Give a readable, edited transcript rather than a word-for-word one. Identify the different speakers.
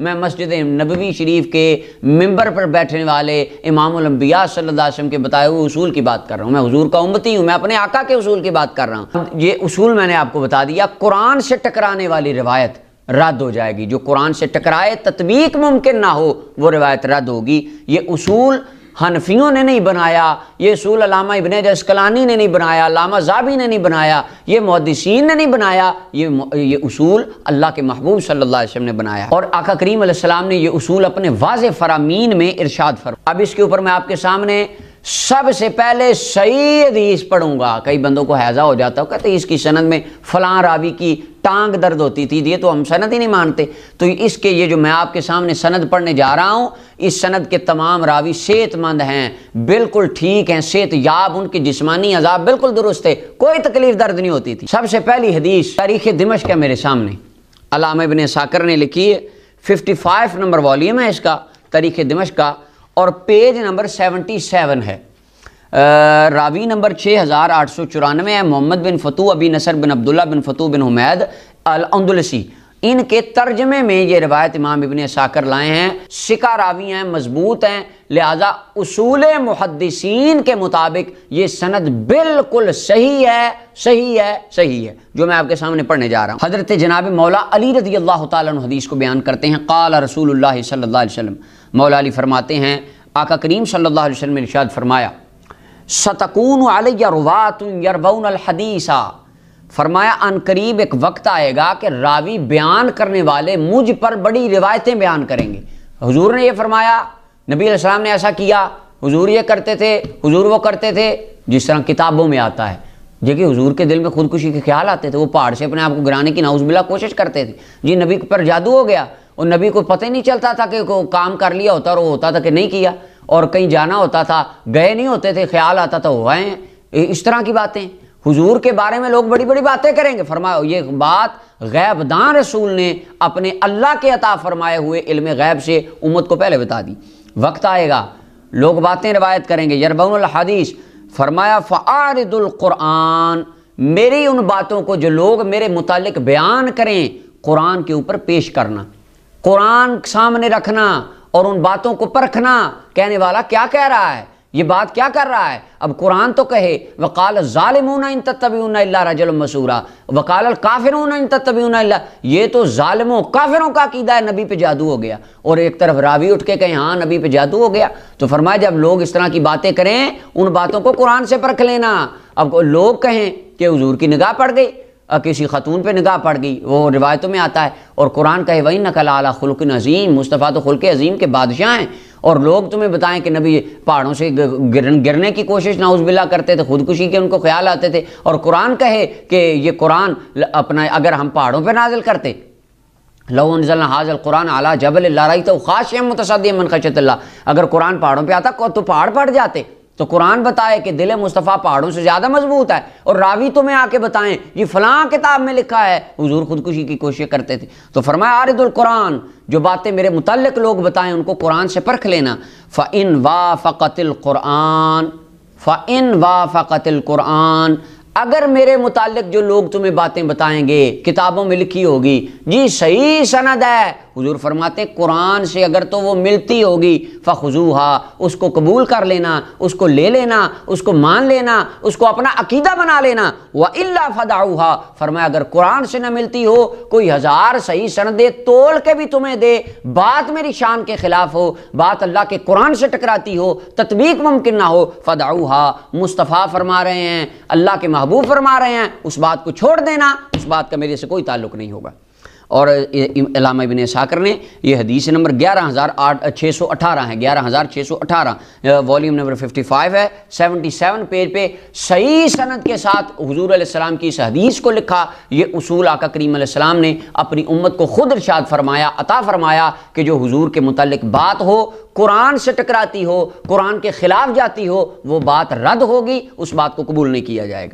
Speaker 1: میں مسجد نبوی شریف کے ممبر پر بیٹھنے والے امام الانبیاء صلی اللہ علیہ وسلم کے بتائے ہوئے اصول کی بات کر رہا ہوں. میں حضور کا امتی ہوں, میں اپنے آقا کے اصول کی بات کر رہا ہوں. یہ اصول میں نے آپ کو بتا دیا. قرآن سے ٹکرانے والی روایت رد ہو جائے گی. جو قرآن سے ٹکرائے, تطبیق ممکن نہ ہو, وہ روایت رد ہوگی. یہ اصول حنفیوں نے نہیں بنایا, یہ اصول علامہ ابن عسقلانی نے نہیں بنایا, علامہ ذہبی نے نہیں بنایا, یہ محدثین نے نہیں بنایا. یہ اصول اللہ کے محبوب صلی اللہ علیہ وسلم نے بنایا, اور آقا کریم علیہ السلام نے یہ اصول اپنے واضح فرامین میں ارشاد فرمایا. اب اس کے اوپر میں آپ کے سامنے سب سے پہلے صحیح حدیث پڑھوں گا. کئی بندوں کو ہیضہ ہو جاتا ہے, کہتے ہیں اس کی سند میں فلاں راوی کی ٹانگ درد ہوتی تھی, یہ تو ہم سند ہی نہیں مانتے. تو اس کے یہ جو میں آپ کے سامنے سند پڑھنے جا رہا ہوں, اس سند کے تمام راوی صحت مند ہیں, بالکل ٹھیک ہیں, صحت یاب, ان کے جسمانی عذاب بالکل درست ہے, کوئی تکلیف درد نہیں ہوتی تھی. سب سے پہلی حدیث تاریخ دمشق ہے میرے سامنے, علامہ ابن عساکر نے لکھی ہے, 55 نمبر والیوم ہے اس کا, تاریخ دمشق کا, اور پیج نمبر 77 ہے. راوی نمبر 6894 ہے, محمد بن فتوح ابی نصر بن عبداللہ بن فتوح بن حمید الاندلسی. ان کے ترجمے میں یہ روایت امام ابن عساکر لائے ہیں. ثقہ راوی ہیں, مضبوط ہیں, لہذا اصول محدثین کے مطابق یہ سند بالکل صحیح ہے, صحیح ہے, صحیح ہے, جو میں آپ کے سامنے پڑھنے جا رہا ہوں. حضرت جناب مولا علی رضی اللہ تعالیٰ عنہ حدیث کو بیان کرتے ہیں. قال رسول اللہ صلی اللہ علیہ وسلم, مولا علی فرماتے ہیں, آقا کریم صلی اللہ علیہ وسلم نے ارشاد فرمایا, ستکون علی روات یروون الحدیث, فرمایا ان قریب ایک وقت آئے گا کہ راوی بیان کرنے والے مجھ پر بڑی روایتیں بیان کریں گے. حضور نے یہ فرمایا, نبی علیہ السلام نے ایسا کیا, حضور یہ کرتے تھے, حضور وہ کرتے تھے, جس طرح کتابوں میں آتا ہے. کہ حضور کے دل میں خودکشی کے خیال آتے تھے, وہ پہاڑ سے اپنے آپ کو گرانے کی نعوذ باللہ کوشش کرتے تھے. جی نبی پر جادو ہو گیا, اور نبی کو پتہ ہی نہیں چلتا تھا کہ کام کر لیا ہوتا, اور وہ ہوتا تھا کہ نہیں کیا, اور کہیں جانا ہوتا تھا, گئے نہیں ہوتے تھے, خیال آتا تھا ہوا ہے. اس طرح کی باتیں حضور کے بارے میں لوگ بڑی بڑی باتیں کریں گے. فرمایا یہ بات غیب دان رسول نے اپنے اللہ کے عطا فرمائے ہوئے علم غیب سے امت کو پہلے بتا دی. وقت آئے گا لوگ باتیں روایت کریں گے, یربون الحدیث. فرمایا فعارض القرآن, میری ان باتوں کو جو لوگ میرے متعلق بیان کریں, قرآن کے اوپر پیش کرنا, قرآن سامنے رکھنا, اور ان باتوں کو پرکھنا, کہنے والا کیا کہہ رہا ہے, یہ بات کیا کر رہا ہے. اب قرآن تو کہے وقال الظالمون ان تتبعون الا رجلا مسورا, وقال الکافرون ان تتبعون الا, یہ تو ظالموں کافروں کا عقیدہ ہے نبی پہ جادو ہو گیا, اور ایک طرف راوی اٹھ کے کہیں ہاں نبی پہ جادو ہو گیا. تو فرمایا جب لوگ اس طرح کی باتیں کریں, ان باتوں کو قرآن سے پرکھ لینا. اب لوگ کہیں کہ حضور کی نگاہ پڑ گئی, کسی خاتون پہ نگاہ پڑ گئی, وہ روایتوں میں آتا ہے, اور قرآن کہے وَإِنَّكَ لَعَلَىٰ خُلُقٍ عَظِيمٍ, مصطفیٰ تو خلق عظیم کے بادشاہ ہیں, اور لوگ تمہیں بتائیں کہ نبی پہاڑوں سے گرنے کی کوشش نعوذ باللہ کرتے تھے, خودکشی کے ان کو خیال آتے تھے, اور قرآن کہے کہ یہ قرآن اپنا اگر ہم پہاڑوں پہ نازل کرتے, لو انزلنا هذا القرآن على جبل لرأيته خاشعا متصدعا من خشية اللہ, اگر قرآن پہاڑوں پہ آتا تو پہاڑ پھٹ جاتے. تو قرآن بتائے کہ دل مصطفیٰ پہاڑوں سے زیادہ مضبوط ہے, اور راوی تمہیں آ کے بتائیں یہ فلاں کتاب میں لکھا ہے حضور خودکشی کی کوشش کرتے تھے. تو فرمایا عارض القرآن, جو باتیں میرے متعلق لوگ بتائیں ان کو قرآن سے پرکھ لینا. فَإِن وَافَقَتِ الْقُرْآنَ, فَإِن وَافَقَتِ الْقُرْآنَ, اگر میرے متعلق جو لوگ تمہیں باتیں بتائیں گے کتابوں میں لکھی ہوگی, جی صحیح سند ہے, حضور فرماتے ہیں قرآن سے اگر تو وہ ملتی ہوگی, فخذوها, اس کو قبول کر لینا, اس کو لے لینا, اس کو مان لینا, اس کو اپنا عقیدہ بنا لینا. وَإِلَّا فَدَعُوهَا, فرمایا اگر قرآن سے نہ ملتی ہو, کوئی 1000 صحیح سندیں تول کے بھی تمہیں دے, بات میری شان کے خلاف ہو, بات اللہ کے قرآن سے ٹکراتی ہو, تطبیق ممکن نہ ہو, فَدَعُوهَا, مصطفیٰ فرما رہے ہیں, اللہ کے محبوب فرما رہے ہیں, اس بات کو چھوڑ دینا, اس بات کا میرے سے کوئی تعلق نہیں ہوگا. اور علامہ ابن عساکر نے یہ حدیث نمبر 11618 ہے, 11618, والیوم نمبر 55 ہے, 77 پیج پہ صحیح سند کے ساتھ حضور علیہ السلام کی اس حدیث کو لکھا. یہ اصول آقا کریم علیہ السلام نے اپنی امت کو خود ارشاد فرمایا, عطا فرمایا, کہ جو حضور کے متعلق بات ہو, قرآن سے ٹکراتی ہو, قرآن کے خلاف جاتی ہو, وہ بات رد ہوگی, اس بات کو قبول نہیں کیا جائے گا.